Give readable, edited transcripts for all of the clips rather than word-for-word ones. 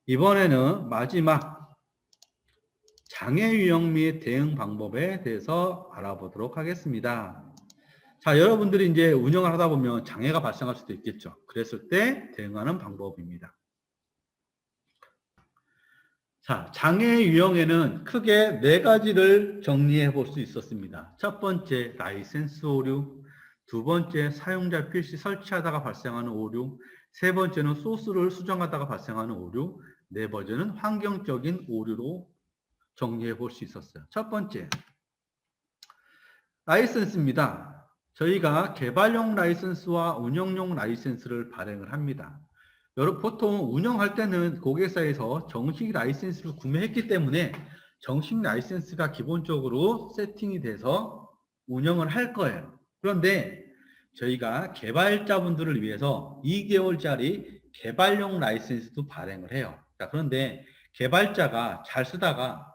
이번에는 마지막 장애 유형 및 대응 방법에 대해서 알아보도록 하겠습니다. 자, 여러분들이 이제 운영을 하다 보면 장애가 발생할 수도 있겠죠. 그랬을 때 대응하는 방법입니다. 자, 장애 유형에는 크게 4가지를 정리해 볼 수 있었습니다. 첫 번째, 라이센스 오류. 두 번째, 사용자 PC 설치하다가 발생하는 오류. 세 번째는 소스를 수정하다가 발생하는 오류. 네 번째는 환경적인 오류로 정리해 볼 수 있었어요. 첫 번째, 라이센스입니다. 저희가 개발용 라이센스와 운영용 라이센스를 발행을 합니다. 여러분, 보통 운영할 때는 고객사에서 정식 라이센스를 구매했기 때문에 정식 라이센스가 기본적으로 세팅이 돼서 운영을 할 거예요. 그런데 저희가 개발자분들을 위해서 2개월짜리 개발용 라이센스도 발행을 해요. 자, 그런데 개발자가 잘 쓰다가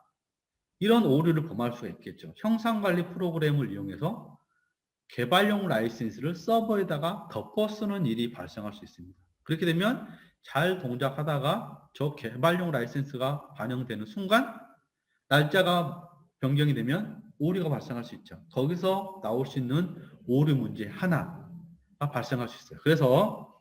이런 오류를 범할 수가 있겠죠. 형상관리 프로그램을 이용해서 개발용 라이센스를 서버에다가 덮어 쓰는 일이 발생할 수 있습니다. 그렇게 되면 잘 동작하다가 저 개발용 라이센스가 반영되는 순간 날짜가 변경이 되면 오류가 발생할 수 있죠. 거기서 나올 수 있는 오류 문제 하나가 발생할 수 있어요. 그래서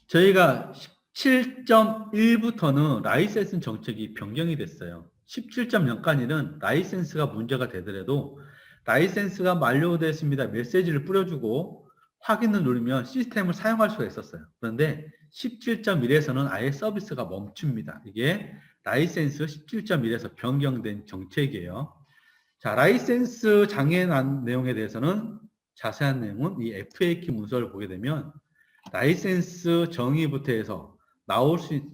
저희가 17.1부터는 라이센스 정책이 변경이 됐어요. 17.0까지는 라이센스가 문제가 되더라도 라이센스가 만료됐습니다. 메시지를 뿌려주고 확인을 누르면 시스템을 사용할 수가 있었어요. 그런데 17.1에서는 아예 서비스가 멈춥니다. 이게 라이센스 17.1에서 변경된 정책이에요. 자, 라이센스 장애 내용에 대해서는 자세한 내용은 이 FAQ 문서를 보게 되면 라이센스 정의부터 해서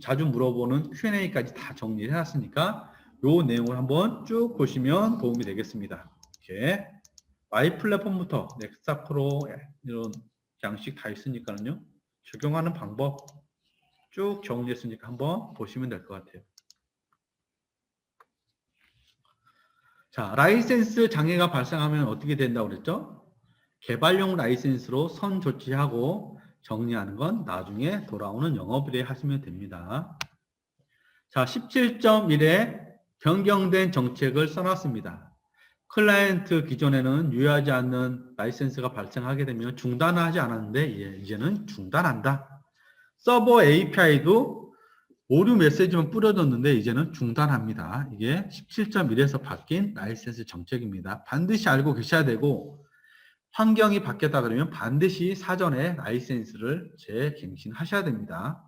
자주 물어보는 Q&A까지 다 정리를 해놨으니까 요 내용을 한번 쭉 보시면 도움이 되겠습니다. 이렇게 마이 플랫폼부터 넥사 프로 이런 양식 다 있으니까요. 적용하는 방법 쭉 정리했으니까 한번 보시면 될 것 같아요. 자, 라이센스 장애가 발생하면 어떻게 된다고 그랬죠? 개발용 라이센스로 선 조치하고 정리하는 건 나중에 돌아오는 영업일에 하시면 됩니다. 자, 17.1에 변경된 정책을 써놨습니다. 클라이언트 기존에는 유효하지 않는 라이센스가 발생하게 되면 중단하지 않았는데 이제는 중단한다. 서버 API도 오류 메시지만 뿌려줬는데 이제는 중단합니다. 이게 17.1에서 바뀐 라이센스 정책입니다. 반드시 알고 계셔야 되고 환경이 바뀌었다 그러면 반드시 사전에 라이센스를 재갱신하셔야 됩니다.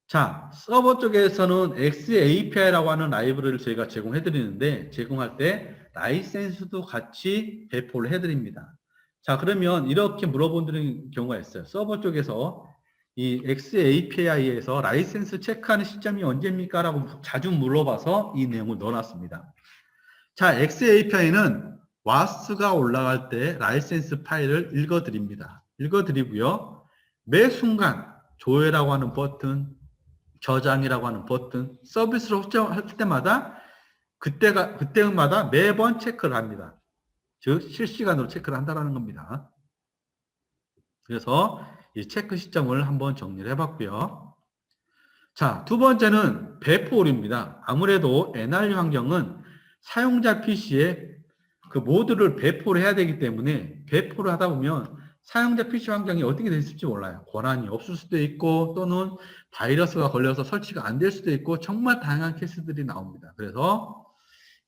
자, 서버 쪽에서는 XAPI라고 하는 라이브러리를 저희가 제공해 드리는데 제공할 때 라이센스도 같이 배포를 해 드립니다. 자, 그러면 이렇게 물어보는 경우가 있어요. 서버 쪽에서 이 XAPI에서 라이센스 체크하는 시점이 언제입니까? 라고 자주 물어봐서 이 내용을 넣어놨습니다. 자, XAPI는 WAS가 올라갈 때 라이센스 파일을 읽어드립니다. 읽어드리고요. 매 순간 조회라고 하는 버튼, 저장이라고 하는 버튼, 서비스를 할 때마다 그때마다 매번 체크를 합니다. 즉 실시간으로 체크를 한다는 겁니다. 그래서 이 체크 시점을 한번 정리를 해봤고요. 자, 두 번째는 배포 오류입니다. 아무래도 NRU 환경은 사용자 PC에 그 모드를 배포를 해야 되기 때문에 배포를 하다 보면 사용자 PC 환경이 어떻게 됐을지 몰라요. 권한이 없을 수도 있고 또는 바이러스가 걸려서 설치가 안 될 수도 있고 정말 다양한 케이스들이 나옵니다. 그래서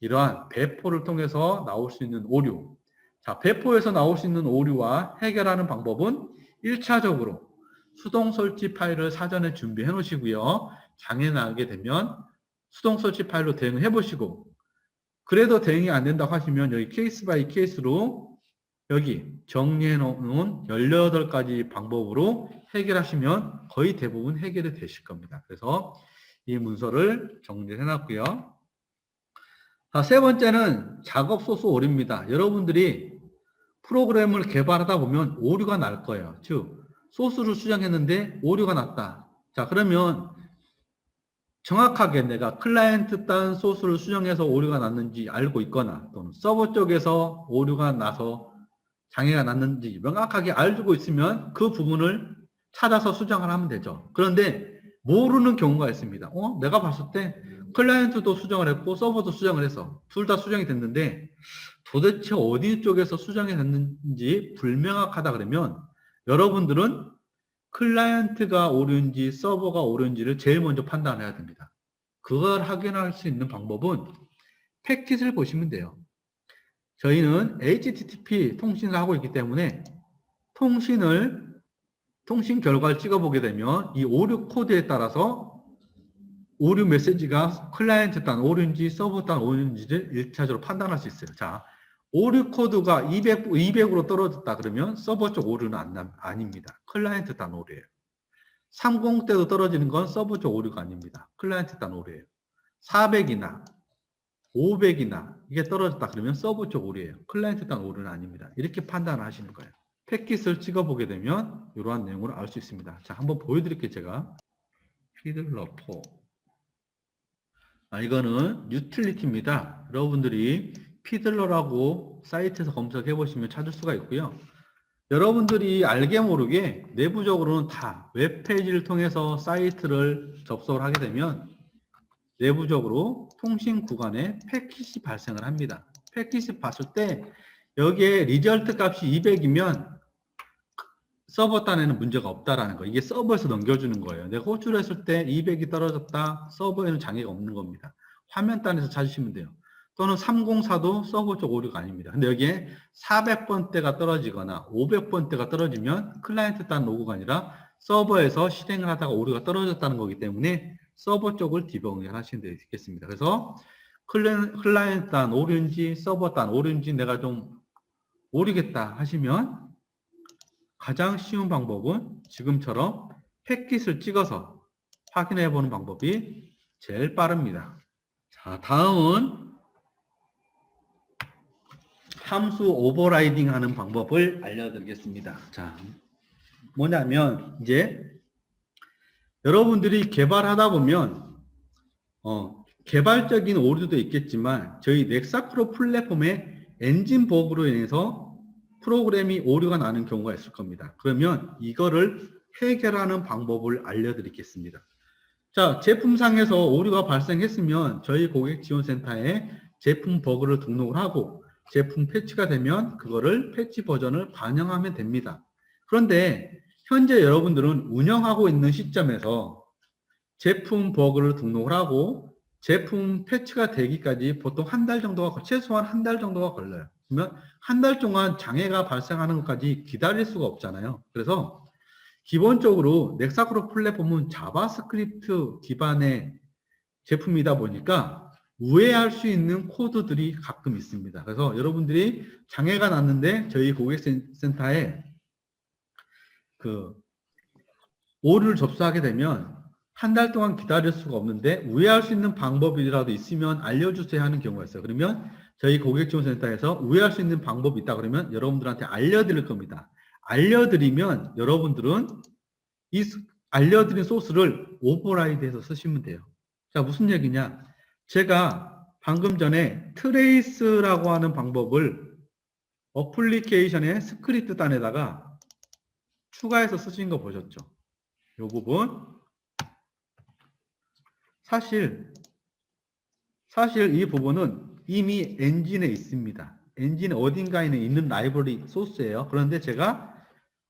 이러한 배포를 통해서 나올 수 있는 오류. 자, 배포에서 나올 수 있는 오류와 해결하는 방법은 1차적으로 수동 설치 파일을 사전에 준비해 놓으시고요. 장애 나게 되면 수동 설치 파일로 대응해 보시고 그래도 대응이 안 된다고 하시면 여기 케이스 바이 케이스로 여기 정리해 놓은 18가지 방법으로 해결하시면 거의 대부분 해결이 되실 겁니다. 그래서 이 문서를 정리해 놨고요. 자, 세 번째는 작업 소스 오류입니다. 여러분들이 프로그램을 개발하다 보면 오류가 날 거예요. 즉 소스를 수정했는데 오류가 났다. 자, 그러면 정확하게 내가 클라이언트 딴 소스를 수정해서 오류가 났는지 알고 있거나 또는 서버 쪽에서 오류가 나서 장애가 났는지 명확하게 알고 있으면 그 부분을 찾아서 수정을 하면 되죠. 그런데 모르는 경우가 있습니다. 내가 봤을 때 클라이언트도 수정을 했고 서버도 수정을 해서 둘 다 수정이 됐는데 도대체 어디 쪽에서 수정이 됐는지 불명확하다 그러면 여러분들은 클라이언트가 옳은지 서버가 옳은지를 제일 먼저 판단해야 됩니다. 그걸 확인할 수 있는 방법은 패킷을 보시면 돼요. 저희는 HTTP 통신을 하고 있기 때문에 통신 결과를 찍어보게 되면 이 오류 코드에 따라서 오류 메시지가 클라이언트 단 오류인지 서버 단 오류인지를 1차적으로 판단할 수 있어요. 자, 오류 코드가 200으로 떨어졌다 그러면 서버 쪽 오류는 아닙니다. 클라이언트 단 오류예요. 30대도 떨어지는 건 서버 쪽 오류가 아닙니다. 클라이언트 단 오류예요. 400이나 500이나 이게 떨어졌다 그러면 서버 쪽 오류예요. 클라이언트 단 오류는 아닙니다. 이렇게 판단을 하시는 거예요. 패킷을 찍어보게 되면 이러한 내용을 알 수 있습니다. 자, 한번 보여드릴게요. 제가 피들러4 이거는 유틸리티입니다. 여러분들이 피들러라고 사이트에서 검색해 보시면 찾을 수가 있고요. 여러분들이 알게 모르게 내부적으로는 다 웹페이지를 통해서 사이트를 접속을 하게 되면 내부적으로 통신 구간에 패킷이 발생을 합니다. 패킷이 봤을 때 여기에 리절트 값이 200이면 서버 단에는 문제가 없다라는 거. 이게 서버에서 넘겨주는 거예요. 내가 호출을 했을 때 200이 떨어졌다. 서버에는 장애가 없는 겁니다. 화면 단에서 찾으시면 돼요. 또는 304도 서버 쪽 오류가 아닙니다. 근데 여기에 400번대가 떨어지거나 500번대가 떨어지면 클라이언트 단 로그가 아니라 서버에서 실행을 하다가 오류가 떨어졌다는 거기 때문에 서버 쪽을 디버깅을 하시면 되겠습니다. 그래서 클라이언트 단 오류인지 서버 단 오류인지 내가 좀 모르겠다 하시면 가장 쉬운 방법은 지금처럼 패킷을 찍어서 확인해 보는 방법이 제일 빠릅니다. 자, 다음은 함수 오버라이딩 하는 방법을 알려드리겠습니다. 자, 뭐냐면 이제 여러분들이 개발하다 보면 개발적인 오류도 있겠지만 저희 넥사크로 플랫폼의 엔진 버그로 인해서 프로그램이 오류가 나는 경우가 있을 겁니다. 그러면 이거를 해결하는 방법을 알려드리겠습니다. 자, 제품상에서 오류가 발생했으면 저희 고객지원센터에 제품 버그를 등록을 하고 제품 패치가 되면 그거를 패치 버전을 반영하면 됩니다. 그런데 현재 여러분들은 운영하고 있는 시점에서 제품 버그를 등록을 하고 제품 패치가 되기까지 보통 최소한 한 달 정도가 걸려요. 그러면 한 달 동안 장애가 발생하는 것까지 기다릴 수가 없잖아요. 그래서 기본적으로 넥사크로 플랫폼은 자바스크립트 기반의 제품이다 보니까 우회할 수 있는 코드들이 가끔 있습니다. 그래서 여러분들이 장애가 났는데 저희 고객센터에 오류를 접수하게 되면 한 달 동안 기다릴 수가 없는데 우회할 수 있는 방법이라도 있으면 알려주세요 하는 경우가 있어요. 그러면 저희 고객지원센터에서 우회할 수 있는 방법이 있다 그러면 여러분들한테 알려드릴 겁니다. 알려드리면 여러분들은 이 알려드린 소스를 오버라이드해서 쓰시면 돼요. 자, 무슨 얘기냐? 제가 방금 전에 트레이스라고 하는 방법을 어플리케이션의 스크립트 단에다가 추가해서 쓰신 거 보셨죠? 이 부분. 사실 이 부분은 이미 엔진에 있습니다. 엔진 어딘가에는 있는 라이브러리 소스예요. 그런데 제가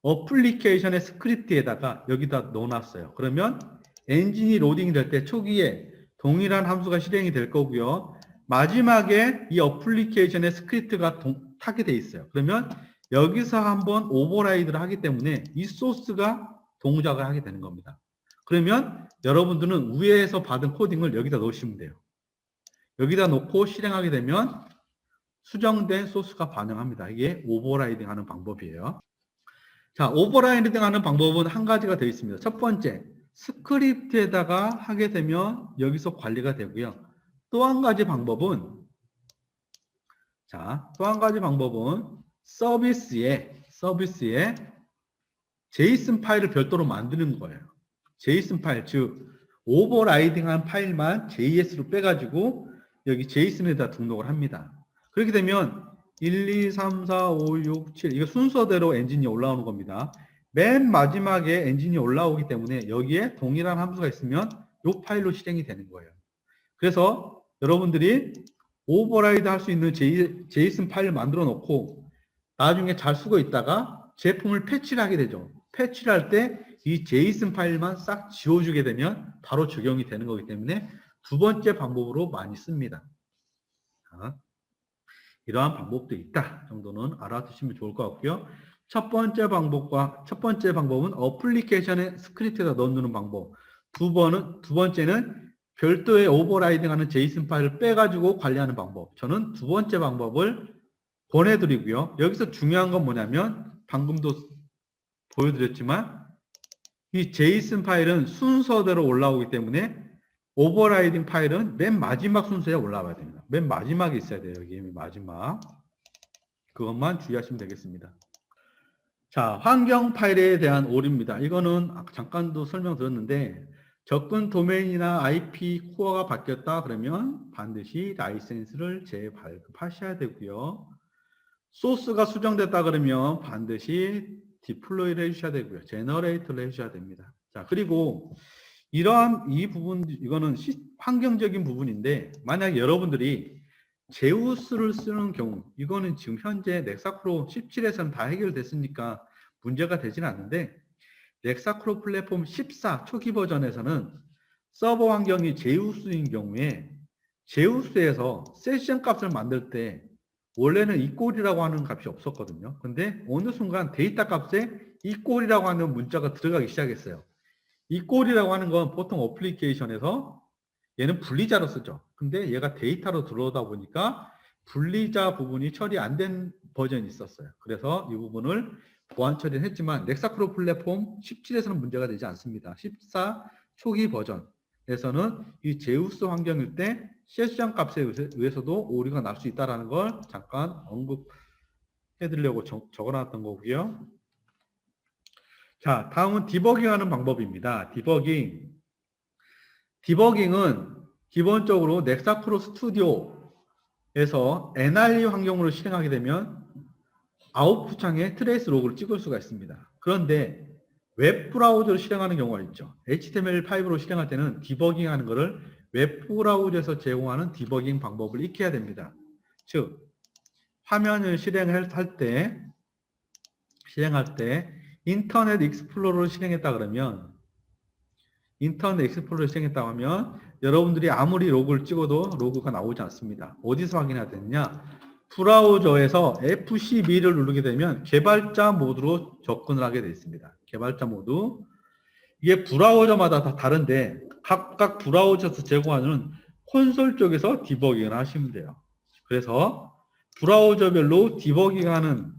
어플리케이션의 스크립트에다가 여기다 넣어놨어요. 그러면 엔진이 로딩이 될 때 초기에 동일한 함수가 실행이 될 거고요. 마지막에 이 어플리케이션의 스크립트가 타게 돼 있어요. 그러면 여기서 한번 오버라이드를 하기 때문에 이 소스가 동작을 하게 되는 겁니다. 그러면 여러분들은 위에서 받은 코딩을 여기다 넣으시면 돼요. 여기다 놓고 실행하게 되면 수정된 소스가 반영합니다. 이게 오버라이딩 하는 방법이에요. 자, 오버라이딩 하는 방법은 한 가지가 되어 있습니다. 첫 번째, 스크립트에다가 하게 되면 여기서 관리가 되고요. 또 한 가지 방법은 서비스에 제이슨 파일을 별도로 만드는 거예요. 제이슨 파일, 즉 오버라이딩한 파일만 JS로 빼가지고 여기 제이슨에다 등록을 합니다. 그렇게 되면 1, 2, 3, 4, 5, 6, 7 이거 순서대로 엔진이 올라오는 겁니다. 맨 마지막에 엔진이 올라오기 때문에 여기에 동일한 함수가 있으면 이 파일로 실행이 되는 거예요. 그래서 여러분들이 오버라이드 할 수 있는 제이슨 파일을 만들어 놓고 나중에 잘 쓰고 있다가 제품을 패치를 하게 되죠. 패치를 할 때 이 제이슨 파일만 싹 지워주게 되면 바로 적용이 되는 거기 때문에 두 번째 방법으로 많이 씁니다. 자, 이러한 방법도 있다 정도는 알아두시면 좋을 것 같고요. 첫 번째 방법은 어플리케이션에 스크립트에다 넣어두는 방법. 두 번째는 별도의 오버라이딩하는 제이슨 파일을 빼가지고 관리하는 방법. 저는 두 번째 방법을 권해드리고요. 여기서 중요한 건 뭐냐면 방금도 보여드렸지만 이 제이슨 파일은 순서대로 올라오기 때문에 오버라이딩 파일은 맨 마지막 순서에 올라와야 됩니다. 맨 마지막에 있어야 돼요. 여기 맨 마지막. 그것만 주의하시면 되겠습니다. 자, 환경 파일에 대한 오류입니다. 이거는 잠깐도 설명드렸는데 접근 도메인이나 IP 코어가 바뀌었다 그러면 반드시 라이센스를 재발급하셔야 되고요. 소스가 수정됐다 그러면 반드시 디플로이를 해주셔야 되고요. 제너레이터를 해주셔야 됩니다. 자, 그리고 이 부분, 이거는 환경적인 부분인데, 만약에 여러분들이 제우스를 쓰는 경우, 이거는 지금 현재 넥사크로 17에서는 다 해결됐으니까 문제가 되지는 않는데, 넥사크로 플랫폼 14 초기 버전에서는 서버 환경이 제우스인 경우에, 제우스에서 세션 값을 만들 때, 원래는 이꼴이라고 하는 값이 없었거든요. 근데 어느 순간 데이터 값에 이꼴이라고 하는 문자가 들어가기 시작했어요. 이꼴이라고 하는 건 보통 어플리케이션에서 얘는 분리자로 쓰죠. 근데 얘가 데이터로 들어오다 보니까 분리자 부분이 처리 안 된 버전이 있었어요. 그래서 이 부분을 보완 처리를 했지만 넥사크로 플랫폼 17에서는 문제가 되지 않습니다. 14 초기 버전에서는 이 제우스 환경일 때 세션 값에 의해서도 오류가 날 수 있다는 걸 잠깐 언급해 드리려고 적어놨던 거고요. 자, 다음은 디버깅하는 방법입니다. 디버깅은 기본적으로 넥사크로 스튜디오에서 NRE 환경으로 실행하게 되면 아웃풋 창에 트레이스 로그를 찍을 수가 있습니다. 그런데 웹 브라우저로 실행하는 경우가 있죠. HTML5로 실행할 때는 디버깅하는 것을 웹 브라우저에서 제공하는 디버깅 방법을 익혀야 됩니다. 즉, 화면을 실행할 때 인터넷 익스플로러를 실행했다 하면 여러분들이 아무리 로그를 찍어도 로그가 나오지 않습니다. 어디서 확인해야 되느냐? 브라우저에서 F12를 누르게 되면 개발자 모드로 접근을 하게 되어 있습니다. 개발자 모드. 이게 브라우저마다 다 다른데 각각 브라우저에서 제공하는 콘솔 쪽에서 디버깅을 하시면 돼요. 그래서 브라우저별로 디버깅하는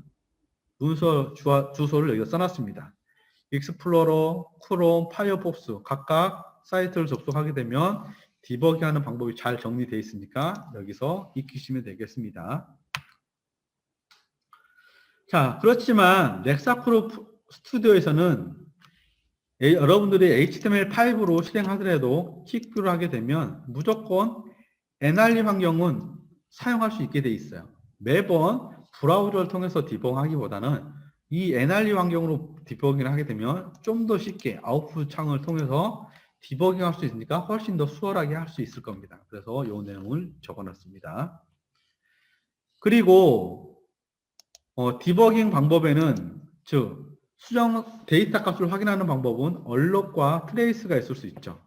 문서 주소를 여기다 써놨습니다. 익스플로러, 크롬, 파이어폭스 각각 사이트를 접속하게 되면 디버깅하는 방법이 잘 정리되어 있으니까 여기서 익히시면 되겠습니다. 자, 그렇지만 넥사크로 스튜디오에서는 여러분들이 HTML5로 실행하더라도 킥뷰를 하게 되면 무조건 NRE 환경은 사용할 수 있게 돼 있어요. 매번 브라우저를 통해서 디버깅하기보다는 이 NRE 환경으로 디버깅을 하게 되면 좀 더 쉽게 아웃풋 창을 통해서 디버깅할 수 있으니까 훨씬 더 수월하게 할 수 있을 겁니다. 그래서 이 내용을 적어놨습니다. 그리고 디버깅 방법에는 즉 수정 데이터 값을 확인하는 방법은 얼럿과 트레이스가 있을 수 있죠.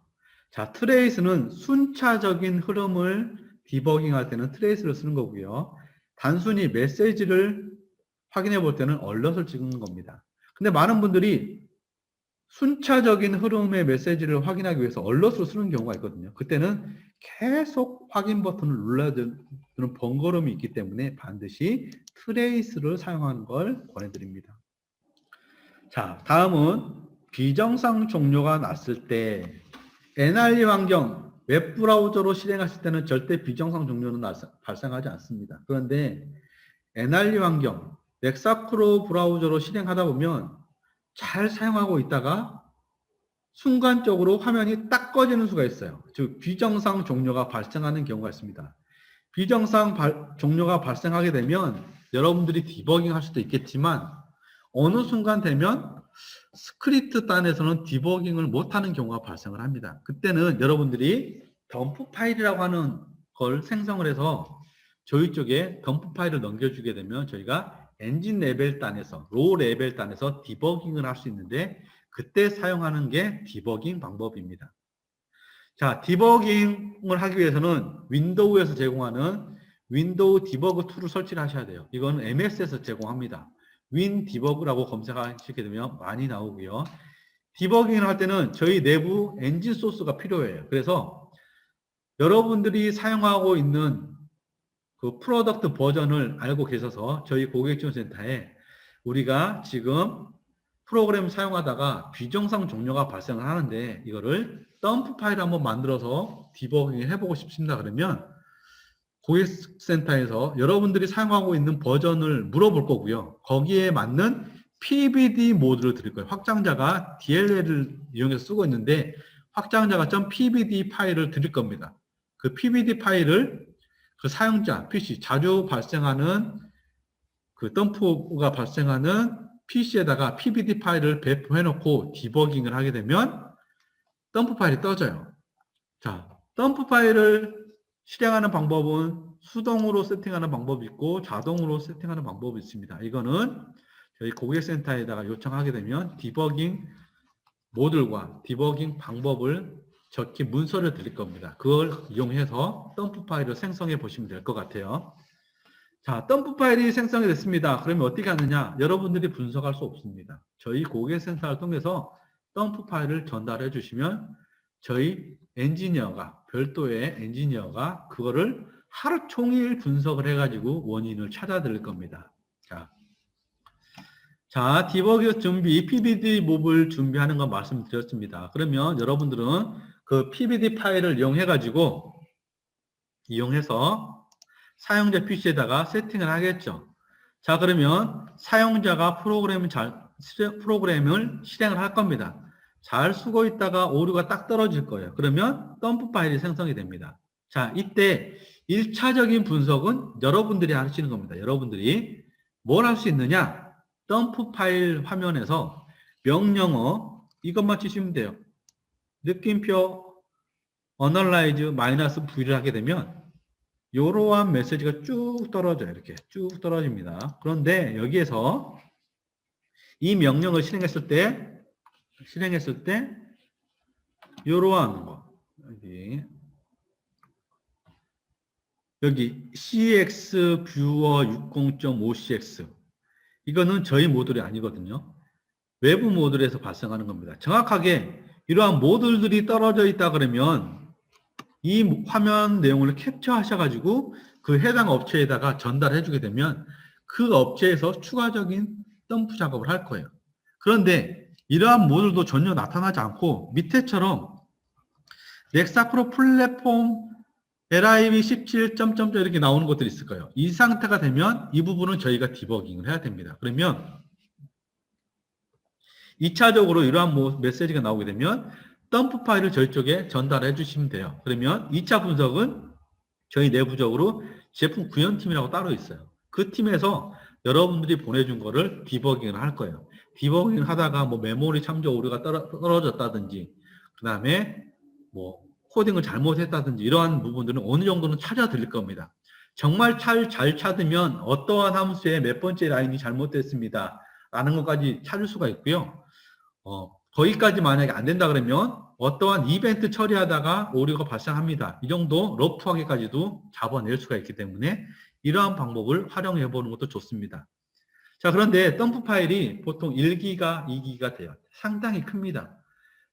자, 트레이스는 순차적인 흐름을 디버깅할 때는 트레이스를 쓰는 거고요. 단순히 메시지를 확인해 볼 때는 얼럿을 찍는 겁니다. 근데 많은 분들이 순차적인 흐름의 메시지를 확인하기 위해서 얼럿으로 쓰는 경우가 있거든요. 그때는 계속 확인 버튼을 눌러야 되는 번거로움이 있기 때문에 반드시 트레이스를 사용하는 걸 권해드립니다. 자, 다음은 비정상 종료가 났을 때 NRE 환경, 웹브라우저로 실행하실 때는 절대 비정상 종료는 발생하지 않습니다. 그런데 NRE 환경, 넥사크로 브라우저로 실행하다 보면 잘 사용하고 있다가 순간적으로 화면이 딱 꺼지는 수가 있어요. 즉 비정상 종료가 발생하는 경우가 있습니다. 비정상 종료가 발생하게 되면 여러분들이 디버깅 할 수도 있겠지만 어느 순간 되면 스크립트 단에서는 디버깅을 못하는 경우가 발생을 합니다. 그때는 여러분들이 덤프 파일이라고 하는 걸 생성을 해서 저희 쪽에 덤프 파일을 넘겨주게 되면 저희가 엔진 레벨 단에서, 로우 레벨 단에서 디버깅을 할 수 있는데 그때 사용하는 게 디버깅 방법입니다. 자, 디버깅을 하기 위해서는 윈도우에서 제공하는 윈도우 디버그 툴을 설치를 하셔야 돼요. 이거는 MS에서 제공합니다. 윈 디버그라고 검색하시게 되면 많이 나오고요. 디버깅을 할 때는 저희 내부 엔진 소스가 필요해요. 그래서 여러분들이 사용하고 있는 그 프로덕트 버전을 알고 계셔서 저희 고객지원센터에 우리가 지금 프로그램을 사용하다가 비정상 종료가 발생을 하는데 이거를 덤프 파일을 한번 만들어서 디버깅 해보고 싶습니다. 그러면 고객센터에서 여러분들이 사용하고 있는 버전을 물어볼 거고요. 거기에 맞는 PBD 모드를 드릴 거예요. 확장자가 DLL을 이용해서 쓰고 있는데 확장자가 .pbd 파일을 드릴 겁니다. 그 PBD 파일을 그 사용자 PC 자주 발생하는 그 덤프가 발생하는 PC에다가 PBD 파일을 배포해 놓고 디버깅을 하게 되면 덤프 파일이 떠져요. 자, 덤프 파일을 실행하는 방법은 수동으로 세팅하는 방법이 있고 자동으로 세팅하는 방법이 있습니다. 이거는 저희 고객센터에다가 요청하게 되면 디버깅 모듈과 디버깅 방법을 적기 문서를 드릴 겁니다. 그걸 이용해서 덤프 파일을 생성해 보시면 될 것 같아요. 자, 덤프 파일이 생성이 됐습니다. 그러면 어떻게 하느냐? 여러분들이 분석할 수 없습니다. 저희 고객센터를 통해서 덤프 파일을 전달해 주시면 저희 엔지니어가, 별도의 엔지니어가 그거를 하루 종일 분석을 해가지고 원인을 찾아드릴 겁니다. 자, 디버그 준비, PBD 몹을 준비하는 거 말씀드렸습니다. 그러면 여러분들은 그 PBD 파일을 이용해서 사용자 PC에다가 세팅을 하겠죠. 자, 그러면 사용자가 프로그램을 실행을 할 겁니다. 잘 쓰고 있다가 오류가 딱 떨어질 거예요. 그러면 덤프 파일이 생성이 됩니다. 자, 이때 1차적인 분석은 여러분들이 하시는 겁니다. 여러분들이 뭘 할 수 있느냐? 덤프 파일 화면에서 명령어 이것만 치시면 돼요. 느낌표 analyze -v를 하게 되면 이러한 메시지가 쭉 떨어져요. 이렇게 쭉 떨어집니다. 그런데 여기에서 이 명령을 실행했을 때 이러한 거 여기 CX 뷰어 60.5CX 이거는 저희 모듈이 아니거든요. 외부 모듈에서 발생하는 겁니다. 정확하게 이러한 모듈들이 떨어져 있다 그러면 이 화면 내용을 캡처하셔가지고 그 해당 업체에다가 전달해 주게 되면 그 업체에서 추가적인 덤프 작업을 할 거예요. 그런데 이러한 모듈도 전혀 나타나지 않고 밑에처럼 넥사프로 플랫폼 LIV 17. 이렇게 나오는 것들이 있을 거예요. 이 상태가 되면 이 부분은 저희가 디버깅을 해야 됩니다. 그러면 2차적으로 이러한 메시지가 나오게 되면 덤프 파일을 저희 쪽에 전달해 주시면 돼요. 그러면 2차 분석은 저희 내부적으로 제품 구현팀이라고 따로 있어요. 그 팀에서 여러분들이 보내준 거를 디버깅을 할 거예요. 디버깅을 하다가 메모리 참조 오류가 떨어졌다든지 그 다음에 코딩을 잘못했다든지 이러한 부분들은 어느 정도는 찾아 드릴 겁니다. 정말 잘 찾으면 어떠한 함수의 몇 번째 라인이 잘못됐습니다. 라는 것까지 찾을 수가 있고요. 거기까지 만약에 안 된다 그러면 어떠한 이벤트 처리하다가 오류가 발생합니다. 이 정도 러프하게까지도 잡아낼 수가 있기 때문에 이러한 방법을 활용해 보는 것도 좋습니다. 자, 그런데 덤프 파일이 보통 1기가, 2기가 돼요. 상당히 큽니다.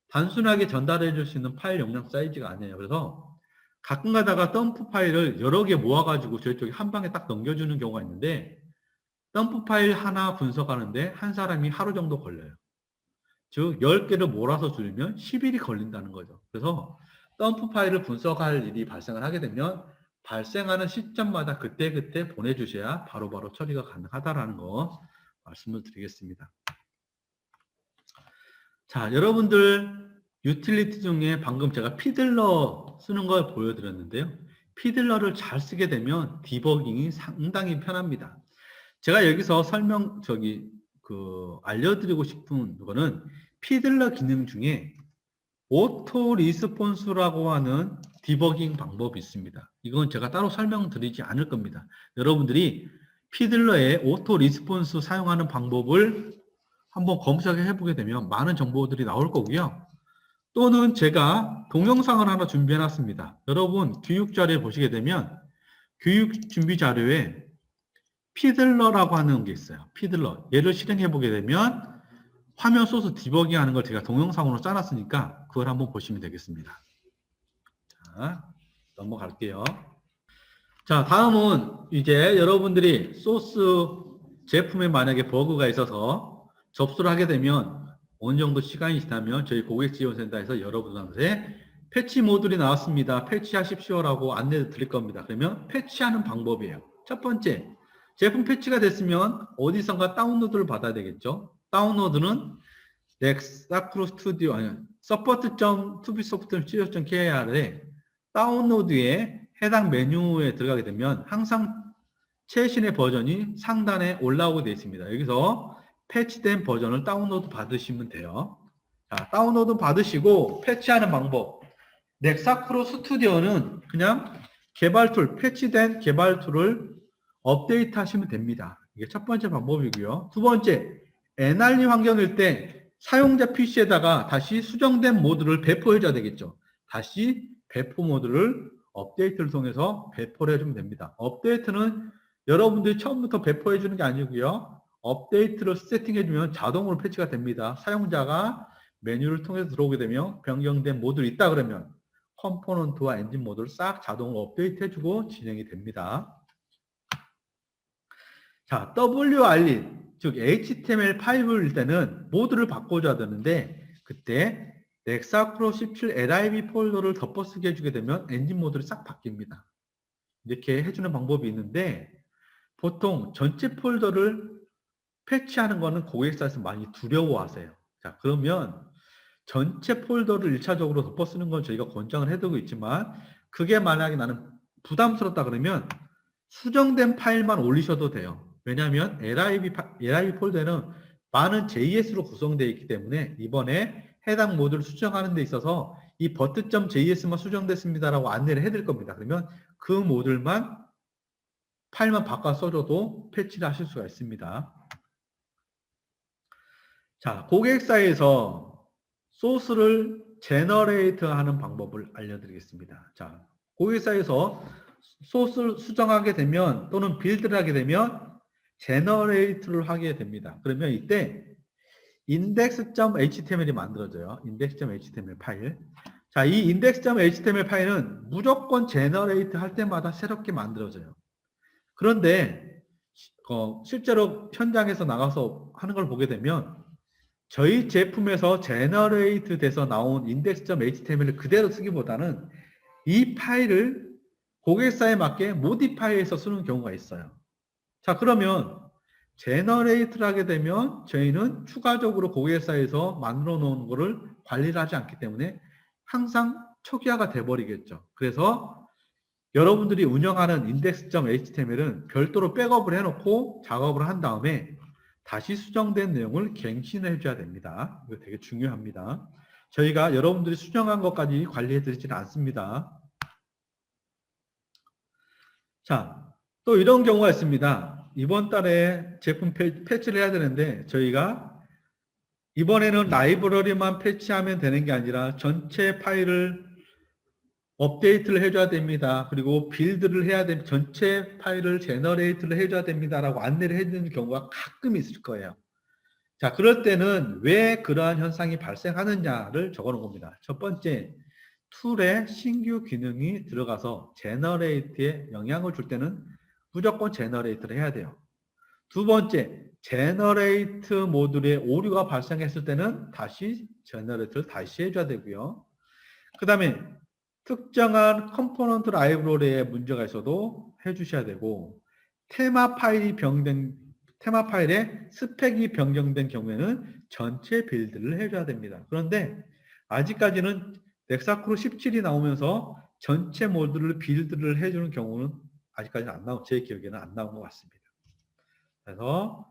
단순하게 전달해 줄 수 있는 파일 용량 사이즈가 아니에요. 그래서 가끔 가다가 덤프 파일을 여러 개 모아가지고 저희 쪽에 한 방에 딱 넘겨주는 경우가 있는데 덤프 파일 하나 분석하는데 한 사람이 하루 정도 걸려요. 즉 10개를 몰아서 줄이면 10일이 걸린다는 거죠. 그래서 덤프 파일을 분석할 일이 발생을 하게 되면 발생하는 시점마다 그때그때 보내주셔야 바로바로 처리가 가능하다라는 거 말씀을 드리겠습니다. 자, 여러분들 유틸리티 중에 방금 제가 피들러 쓰는 걸 보여드렸는데요. 피들러를 잘 쓰게 되면 디버깅이 상당히 편합니다. 제가 여기서 알려드리고 싶은 거는 피들러 기능 중에 오토 리스폰스라고 하는 디버깅 방법이 있습니다. 이건 제가 따로 설명드리지 않을 겁니다. 여러분들이 피들러의 오토 리스폰스 사용하는 방법을 한번 검색해 보게 되면 많은 정보들이 나올 거고요. 또는 제가 동영상을 하나 준비해 놨습니다. 여러분 교육 자료에 보시게 되면 교육 준비 자료에 피들러라고 하는 게 있어요. 피들러. 얘를 실행해 보게 되면 화면 소스 디버깅 하는 걸 제가 동영상으로 짜놨으니까 그걸 한번 보시면 되겠습니다. 자, 넘어갈게요. 자, 다음은 이제 여러분들이 소스 제품에 만약에 버그가 있어서 접수를 하게 되면 어느 정도 시간이 지나면 저희 고객지원센터에서 여러분한테 패치 모듈이 나왔습니다. 패치하십시오라고 안내를 드릴 겁니다. 그러면 패치하는 방법이에요. 첫 번째, 제품 패치가 됐으면 어디선가 다운로드를 받아야 되겠죠. 다운로드는 넥사크로 스튜디오 아니 support.tubisoft.co.kr에 다운로드에 해당 메뉴에 들어가게 되면 항상 최신의 버전이 상단에 올라오게 되어 있습니다. 여기서 패치된 버전을 다운로드 받으시면 돼요. 자, 다운로드 받으시고 패치하는 방법. 넥사크로 스튜디오는 그냥 개발 툴, 패치된 개발 툴을 업데이트 하시면 됩니다. 이게 첫 번째 방법이고요. 두 번째, NRE 환경일 때 사용자 PC에다가 다시 수정된 모드를 배포해줘야 되겠죠. 다시 배포 모드를 업데이트를 통해서 배포를 해주면 됩니다. 업데이트는 여러분들이 처음부터 배포해주는 게 아니고요. 업데이트를 세팅해주면 자동으로 패치가 됩니다. 사용자가 메뉴를 통해서 들어오게 되면 변경된 모듈이 있다 그러면 컴포넌트와 엔진 모드를 싹 자동으로 업데이트 해주고 진행이 됩니다. 자, WRE, 즉 HTML5일 때는 모드를 바꿔줘야 되는데 그때 넥사크로 17 LIB 폴더를 덮어쓰기 해주게 되면 엔진 모드를 싹 바뀝니다. 이렇게 해주는 방법이 있는데 보통 전체 폴더를 패치하는 거는 고객사에서 많이 두려워하세요. 자, 그러면 전체 폴더를 1차적으로 덮어쓰는 건 저희가 권장을 해두고 있지만 그게 만약에 나는 부담스럽다 그러면 수정된 파일만 올리셔도 돼요. 왜냐하면 LIB 폴더는 많은 JS로 구성되어 있기 때문에 이번에 해당 모듈을 수정하는 데 있어서 이 버트.js만 수정됐습니다라고 안내를 해드릴 겁니다. 그러면 그 모듈만 파일만 바꿔 써줘도 패치를 하실 수가 있습니다. 자, 고객사에서 소스를 제너레이트 하는 방법을 알려드리겠습니다. 자, 고객사에서 소스를 수정하게 되면 또는 빌드를 하게 되면 제너레이트를 하게 됩니다. 그러면 이때 index.html이 만들어져요. index.html 파일. 자, 이 index.html 파일은 무조건 제너레이트 할 때마다 새롭게 만들어져요. 그런데 실제로 현장에서 나가서 하는 걸 보게 되면 저희 제품에서 제너레이트 돼서 나온 index.html을 그대로 쓰기보다는 이 파일을 고객사에 맞게 모디파이해서 쓰는 경우가 있어요. 자, 그러면 제너레이트를 하게 되면 저희는 추가적으로 고객사에서 만들어 놓은 거를 관리를 하지 않기 때문에 항상 초기화가 돼버리겠죠. 그래서 여러분들이 운영하는 index.html은 별도로 백업을 해놓고 작업을 한 다음에 다시 수정된 내용을 갱신해 줘야 됩니다. 이거 되게 중요합니다. 저희가 여러분들이 수정한 것까지 관리해 드리지는 않습니다. 자, 또 이런 경우가 있습니다. 이번 달에 제품 패치를 해야 되는데 저희가 이번에는 라이브러리만 패치하면 되는 게 아니라 전체 파일을 업데이트를 해줘야 됩니다. 그리고 빌드를 해야 됩니다. 전체 파일을 제너레이트를 해줘야 됩니다라고 안내를 해주는 경우가 가끔 있을 거예요. 자, 그럴 때는 왜 그러한 현상이 발생하느냐를 적어놓은 겁니다. 첫 번째, 툴에 신규 기능이 들어가서 제너레이트에 영향을 줄 때는 무조건 제너레이트를 해야 돼요. 두 번째, 제너레이트 모듈에 오류가 발생했을 때는 다시 제너레이트를 다시 해줘야 되고요. 그 다음에 특정한 컴포넌트 라이브러리에 문제가 있어도 해주셔야 되고, 테마 파일에 스펙이 변경된 경우에는 전체 빌드를 해줘야 됩니다. 그런데 아직까지는 넥사크로 17이 나오면서 전체 모듈을 빌드를 해주는 경우는 아직까지는 안 나온, 제 기억에는 안 나온 것 같습니다. 그래서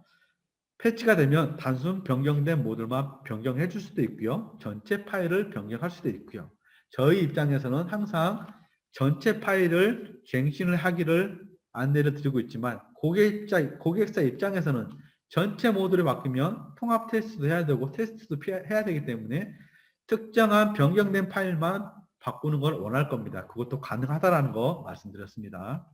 패치가 되면 단순 변경된 모듈만 변경해 줄 수도 있고요. 전체 파일을 변경할 수도 있고요. 저희 입장에서는 항상 전체 파일을 갱신을 하기를 안내를 드리고 있지만 고객사 입장에서는 전체 모듈이 바뀌면 통합 테스트도 해야 되고 테스트도 해야 되기 때문에 특정한 변경된 파일만 바꾸는 걸 원할 겁니다. 그것도 가능하다라는 거 말씀드렸습니다.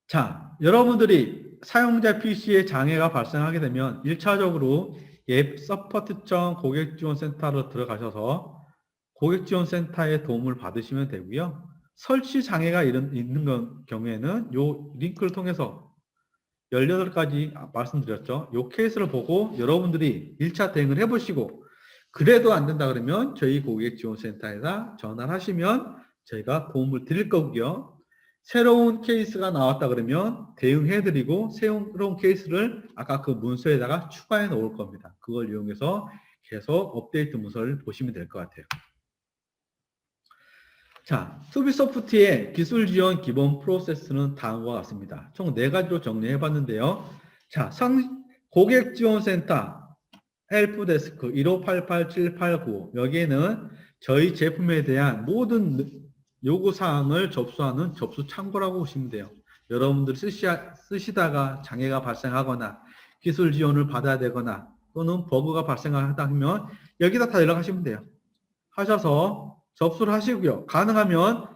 자, 여러분들이 사용자 PC에 장애가 발생하게 되면 1차적으로 앱 서포트.com 고객지원센터로 들어가셔서 고객지원센터의 도움을 받으시면 되고요. 설치 장애가 있는 경우에는 이 링크를 통해서 18가지 말씀드렸죠. 이 케이스를 보고 여러분들이 1차 대응을 해보시고 그래도 안 된다 그러면 저희 고객지원센터에다 전화를 하시면 저희가 도움을 드릴 거고요. 새로운 케이스가 나왔다 그러면 대응해드리고 새로운 케이스를 아까 그 문서에다가 추가해 놓을 겁니다. 그걸 이용해서 계속 업데이트 문서를 보시면 될 것 같아요. 자, 투비소프트의 기술 지원 기본 프로세스는 다음과 같습니다. 총 4가지로 정리해 봤는데요. 자, 고객지원센터 헬프데스크 1588-789 여기에는 저희 제품에 대한 모든 요구사항을 접수하는 접수 창구라고 보시면 돼요. 여러분들 쓰시다가 장애가 발생하거나 기술 지원을 받아야 되거나 또는 버그가 발생하다 하면 여기다 다 연락하시면 돼요. 하셔서 접수를 하시고요. 가능하면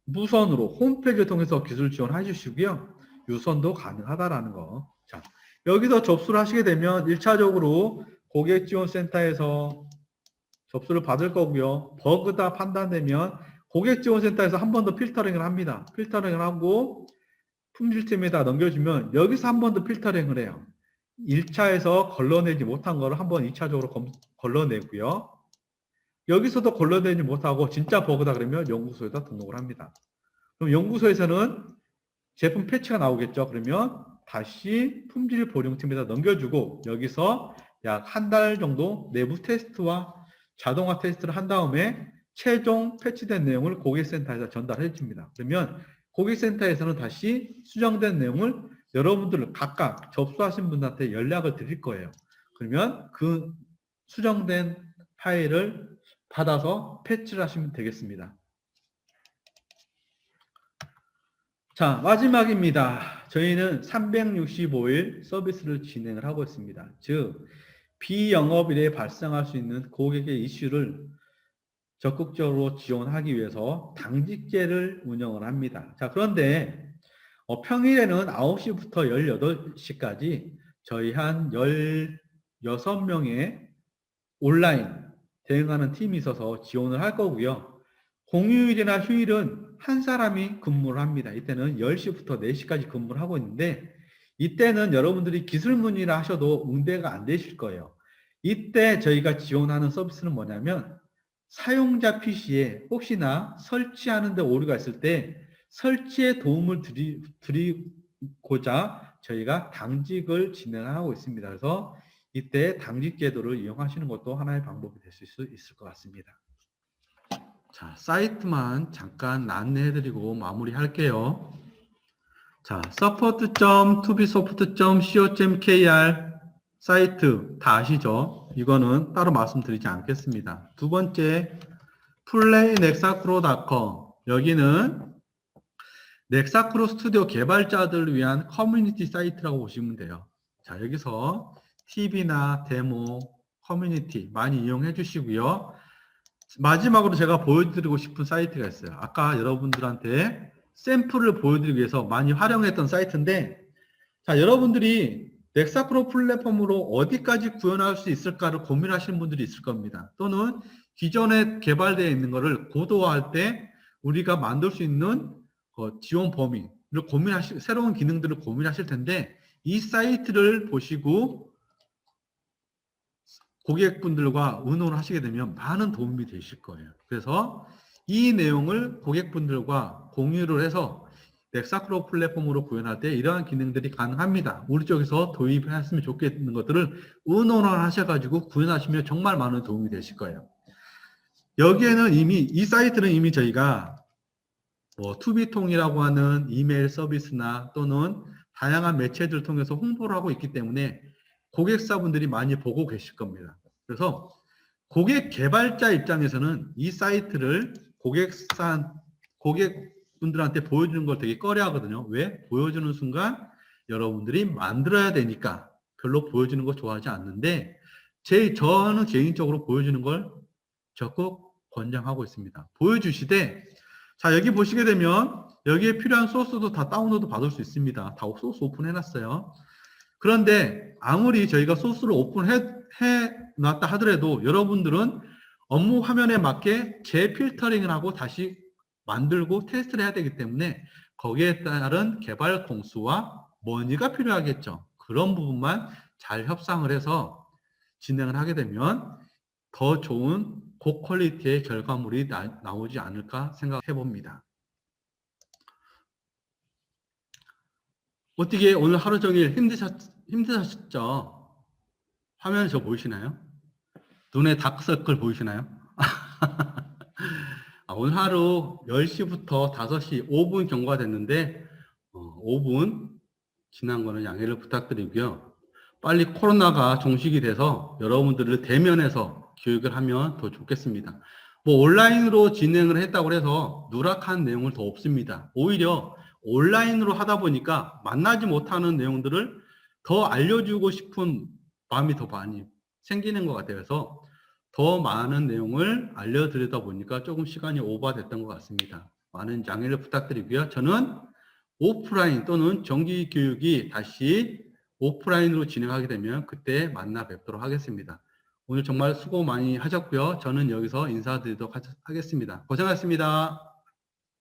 무선으로 홈페이지를 통해서 기술 지원해 주시고요. 유선도 가능하다라는 거. 자, 여기서 접수를 하시게 되면 1차적으로 고객지원센터에서 접수를 받을 거고요. 버그다 판단되면 고객지원센터에서 한 번 더 필터링을 합니다. 필터링을 하고 품질팀에다 넘겨주면 여기서 한 번 더 필터링을 해요. 1차에서 걸러내지 못한 거를 한번 2차적으로 걸러내고요. 여기서도 걸러내지 못하고 진짜 버그다 그러면 연구소에다 등록을 합니다. 그럼 연구소에서는 제품 패치가 나오겠죠. 그러면 다시 품질 보증팀에다 넘겨주고 여기서 약 한 달 정도 내부 테스트와 자동화 테스트를 한 다음에 최종 패치된 내용을 고객센터에서 전달해 줍니다. 그러면 고객센터에서는 다시 수정된 내용을 여러분들 각각 접수하신 분한테 연락을 드릴 거예요. 그러면 그 수정된 파일을 받아서 패치를 하시면 되겠습니다. 자, 마지막입니다. 저희는 365일 서비스를 진행을 하고 있습니다. 즉, 비영업일에 발생할 수 있는 고객의 이슈를 적극적으로 지원하기 위해서 당직제를 운영을 합니다. 자, 그런데 평일에는 9시부터 18시까지 저희 한 16명의 온라인 대응하는 팀이 있어서 지원을 할 거고요. 공휴일이나 휴일은 한 사람이 근무를 합니다. 이때는 10시부터 4시까지 근무를 하고 있는데 이때는 여러분들이 기술 문의를 하셔도 응대가 안 되실 거예요. 이때 저희가 지원하는 서비스는 뭐냐면 사용자 PC에 혹시나 설치하는 데 오류가 있을 때 설치에 도움을 드리고자 저희가 당직을 진행하고 있습니다. 그래서 이때 당직 제도를 이용하시는 것도 하나의 방법이 될 수 있을 것 같습니다. 자, 사이트만 잠깐 안내해드리고 마무리할게요. 자, support.tubisoft.co.kr 사이트 다 아시죠? 이거는 따로 말씀드리지 않겠습니다. 두 번째, playnexacro.com 여기는 넥사크로 스튜디오 개발자들을 위한 커뮤니티 사이트라고 보시면 돼요. 자, 여기서 TV나 데모, 커뮤니티 많이 이용해 주시고요. 마지막으로 제가 보여드리고 싶은 사이트가 있어요. 아까 여러분들한테 샘플을 보여드리기 위해서 많이 활용했던 사이트인데, 자, 여러분들이 넥사크로 플랫폼으로 어디까지 구현할 수 있을까를 고민하시는 분들이 있을 겁니다. 또는 기존에 개발되어 있는 것을 고도화할 때 우리가 만들 수 있는 지원 범위를 새로운 기능들을 고민하실 텐데, 이 사이트를 보시고 고객분들과 의논을 하시게 되면 많은 도움이 되실 거예요. 그래서 이 내용을 고객분들과 공유를 해서 넥사크로 플랫폼으로 구현할 때 이러한 기능들이 가능합니다. 우리 쪽에서 도입했으면 좋겠는 것들을 의논을 하셔가지고 구현하시면 정말 많은 도움이 되실 거예요. 여기에는 이 사이트는 이미 저희가 투비통이라고 하는 이메일 서비스나 또는 다양한 매체들을 통해서 홍보를 하고 있기 때문에 고객사분들이 많이 보고 계실 겁니다. 그래서 고객 개발자 입장에서는 이 사이트를 고객분들한테 보여주는 걸 되게 꺼려 하거든요. 왜? 보여주는 순간 여러분들이 만들어야 되니까 별로 보여주는 거 좋아하지 않는데, 저는 개인적으로 보여주는 걸 적극 권장하고 있습니다. 보여주시되, 자, 여기 보시게 되면 여기에 필요한 소스도 다 다운로드 받을 수 있습니다. 다 소스 오픈해놨어요. 그런데 아무리 저희가 소스를 오픈해놨다 하더라도 여러분들은 업무 화면에 맞게 재필터링을 하고 다시 만들고 테스트를 해야 되기 때문에 거기에 따른 개발 공수와 머니가 필요하겠죠. 그런 부분만 잘 협상을 해서 진행을 하게 되면 더 좋은 고퀄리티의 결과물이 나오지 않을까 생각해 봅니다. 어떻게 오늘 하루 종일 힘드셨죠? 화면 저 보이시나요? 눈에 다크서클 보이시나요? 오늘 하루 10시부터 5시 5분 경과가 됐는데 5분 지난 거는 양해를 부탁드리고요. 빨리 코로나가 종식이 돼서 여러분들을 대면해서 교육을 하면 더 좋겠습니다. 뭐 온라인으로 진행을 했다고 해서 누락한 내용은 더 없습니다. 오히려 온라인으로 하다 보니까 만나지 못하는 내용들을 더 알려주고 싶은 마음이 더 많이 생기는 것 같아요. 그래서 더 많은 내용을 알려드리다 보니까 조금 시간이 오버됐던 것 같습니다. 많은 양해를 부탁드리고요. 저는 오프라인 또는 정기 교육이 다시 오프라인으로 진행하게 되면 그때 만나 뵙도록 하겠습니다. 오늘 정말 수고 많이 하셨고요. 저는 여기서 인사드리도록 하겠습니다. 고생하셨습니다.